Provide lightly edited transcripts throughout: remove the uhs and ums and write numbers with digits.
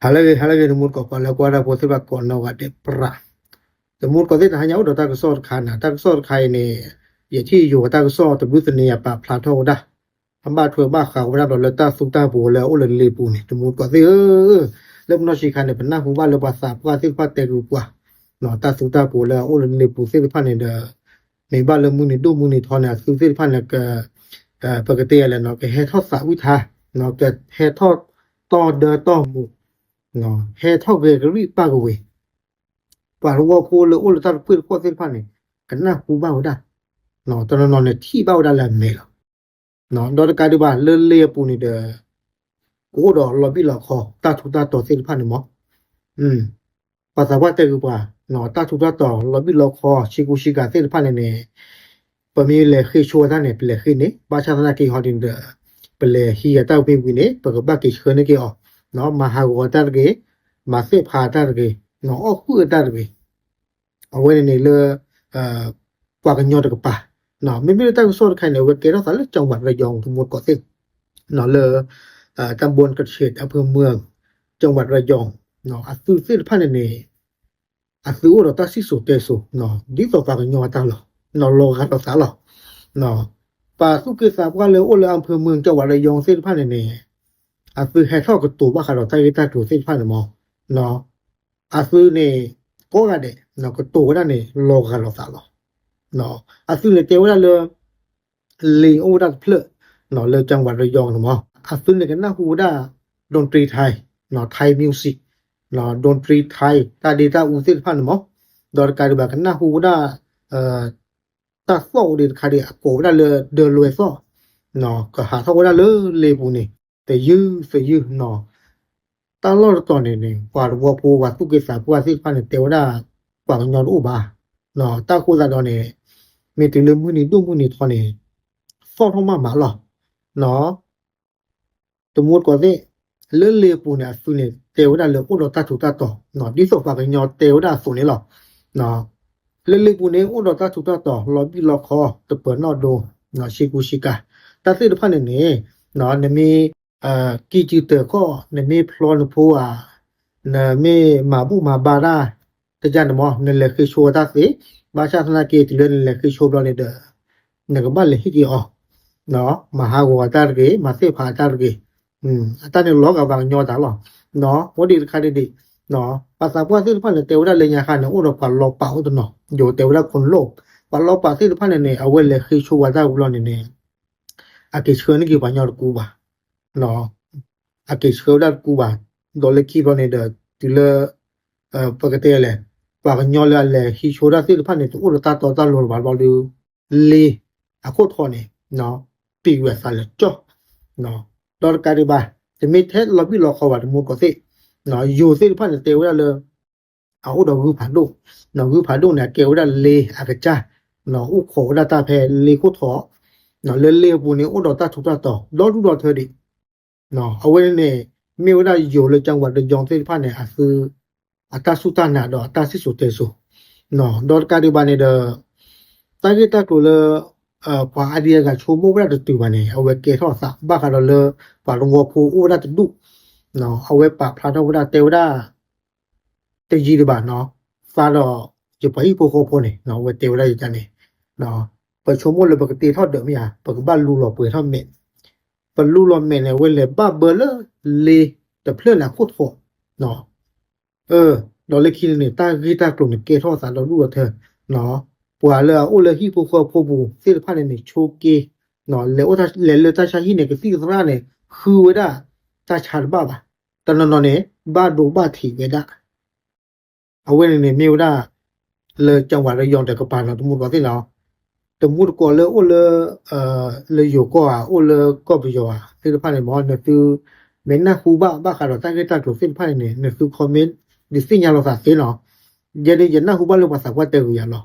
Halage mut ko pala ko ada pote ba ko no ga de pra te mut ko de ha nya do ta ko sor khana ta ko sor khai ne ye thi yo ta ko sor te bu se ne ya pa phla tho da amba thwe ba kha ko da do la ta su ta bo la o le le pu ni te mut ko de le no shi khane pa na hu ba le ba sa pa se pa te ru kwa no ta su ta bo la o le le pu se pa ne da ne ba le mu ni do mu ni tho na su se pa ne kaปกติแล้วเนาะก็ให้ทอดสาวิทาเนาะก็ให้ทอดต่อเดอต่อหมู่เนาะให้ทอดเวกริปากเวปารัวพูleโอลตาพื้นพอสิพันนี่กันน่ะฮูบ้าดาเนาะตอนนอนเนี่ยที่บ้าดาแล้วเมลเนาะดอกกาดิบาเลปูนี่เด้อโอ้ดอลอบิลอคอตาทุตาต่อสิพันนี่หมอภาษาว่าแต่กูว่าเนาะตาทุตาต่อลอบิลอคอชิกุชิกาสิพันนี่ปะมีเลคือชัวท่านเนี่ยเปลคือนี่บาชานากีฮอดินเดเปลฮียตาเป็นวินี่ปะกบักกิเชนกีออเนาะมหาวตาร์เกมาเสพาตาร์เกเนาะอคูตาร์เกเอาไว้ในเลกว่ากันยอดกปะเนาะไม่ได้ตั้งโซนใครเนี่ยเวเกเราสารจังหวัดระยองทั้งหมดก็สิเนาะตำบลกระเฉดอำเภอเมืองจังหวัดระยองเนาะอัซื้อสิพันนี่อัซื้อเราตัดสิสุเตสุเนาะดิต่อฝากกันยอดตาหรอนอโลกันต่อสาหรอเนาะป่าสุกิสาบว่าเลยโอเลยอำเภอเมืองจังหวัดระยองเส้นพันนี่อาซื้อให้เข้ากับตัวว่าเขาใต้ใต้ตัวเส้นพันหมอเนาะอาซื้อนี่ก็กะเดเนาะก็ตัวนั่นนี่โลกันต่อสาหรอเนาะอาซื้อเลยเตวเลยลีโอดักเพลเนาะเลยจังหวัดระยองหมออาซื้อเนี่ยกันน่าฮู้ดาดนตรีไทยเนาะไทยมิวสิกเนาะดนตรีไทยตาดีตาอูเส้นพันหมอดอการแบบกันน่าฮู้ดาตาโซดิคาดิโกดาเลเดลวยซอเนาะก็หาเท่าว่าเลปูนี่แต่ยืเนาะตลอดตอนนี้กว่าวัวปูว่าตุกิสาปัวสิพันเตวดากว่ายอนอุบาเนาะตาคูซาดอนนี่มีติลืมมื้อนี้ดุมื้อนี้ทอนี่ฟอทอมามาหรอเนาะตมุดก็สิเลปูเนี่ยสุนี่เตวดาเลอุดตาทุตาต่อเนาะดิโซฟาก็ยอเตวดาสุนี่หรอเนาะle bu ne o do ta tu ta to lo bi lo kho to pe no do no shi ku shi ka ta se de pha ne ne no ne me ki ji te ko ne me phlo no pho a ne me ma bu ma ba da ta jan mo ne le khi sho ta se ba sha na ke ti le le khi sho blo ne de ne ga ba le hi ki o no ma ha go ta ge ma se pha ta ge ta ne lo ga ba nyo ta lo no wo di kha deเนาะภาษาว่าสิพันเตวดาเลยญาคันอุรปะลอปะอุตเนาะอยู่เตวดาคนโลกปะลอปะสิพันเนี่ยเอาเวลคือชัวดาอุลเนี่ยอากิเชนกีปัญญากูบาเนาะอากิเชดากูบาดอลคีบเนี่ยเดติเลปกติแหละปะญอลแหละฮิชัวดาสิพันเนี่ยอุรตาตอตาลบาบาดูลีอะโคทอเนี่ยเนาะปีเวซาเลจ่อเนาะดอลการิบาจะมีเทสลอบิลอขวาดมูก็สิเนาะอยู่สิพันเตวดาเลยเอาดอกรูผาดุเนาะรูผาดุเนี่ยเกวดาเลอากะจ้าเนาะอุโขดาตาแพเลโคทอเนาะเลปูนี่อุดอตาทุตาต่อดอดูดอเธอดิเนาะเอาไว้เนี่ยมีเวลาอยู่เลยจังหวัดระยองสิพันเนี่ยอาคืออาตาสุตานาดอตาสิสุเตสุเนาะดอกาดิบาเนี่ยเดตากิตากุเลปาอเดียกะโชโมวดาตุบาเนี่ยเอาไว้เกทอสะบาคาดอเลปาลงวพูอุดาตดุเนาะเอาไว้ปะพระทวดาเตวดาเตจีดิบาเนาะฟาดอจะไปอีโปโคโพนี่เนาะไว้เตวดาอยู่จันนี่เนาะปะชมเลยปกติทอดเดมีอ่ะปกบ้านลูหลอเปิดทอดเม็ดปะลูหลอเม็ดเนี่ยเว้เลยบ้าเบอเลแต่เพื่อนน่ะโคตรโหดเนาะดอเลคินี่ตากีตากลุ่มเกทอสารดอลูเธอเนาะปัวเลยโอเลยฮิโปโคโพบูสิพานี่โชเกเนาะเลโอตาเลตาชาฮิเนี่ยก็สิสระเนี่ยคือเวดาตาชาบ้าตอนนั้นเนี่ยบ้าดูบ้าถีเวดาเอาไว้ในมิวดาเลยจังหวัดระยองแต่ก็ปานเราสมมุติว่าที่เราสมมุติก็เลยโอเลยอยู่ก็โอเลยก็ไปอยู่ที่ผ่านในหมอเนี่ยคือเมนนะครูบ้าค่ะเราตั้งใจตั้งตัวเส้นผ่านเนี่ยคือคอมเมนต์ดิสิ่งอย่างเราสักเส้นเนาะยันนะครูบ้าเราภาษาว่าเตออย่างเนาะ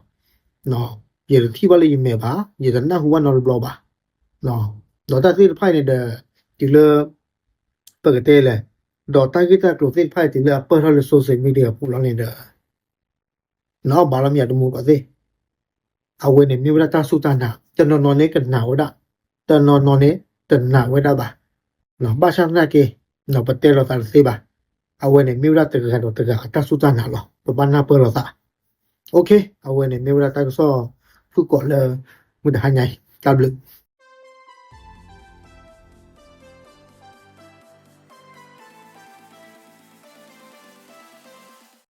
ยันที่ว่าเลยยิมเมบ้ายันนะครูว่านอนบล็อกบ้าเนาะเราตั้งใจผ่านในเดที่เลยปกติเลยดอตากิตากลุ่มสิพายติเลเปิดให้โซเชียลมีเดียพูดแล้วนี่เด้อเนาะบาลมีอะดมูก็สิเอาไว้เนี่ยมีเวลาตาสุตานะจะนอนเนี่ยกันหนาวดะแต่นอนเนี่ยจะหนาวไว้ได้บ่ะเนาะบ้าชานาเกเนาะปะเตเราตาสิบ่ะ awene miura tega do tega ta sutana lo babana pelo sa okay awene miura ta so fu ko le mu da hanyai tablu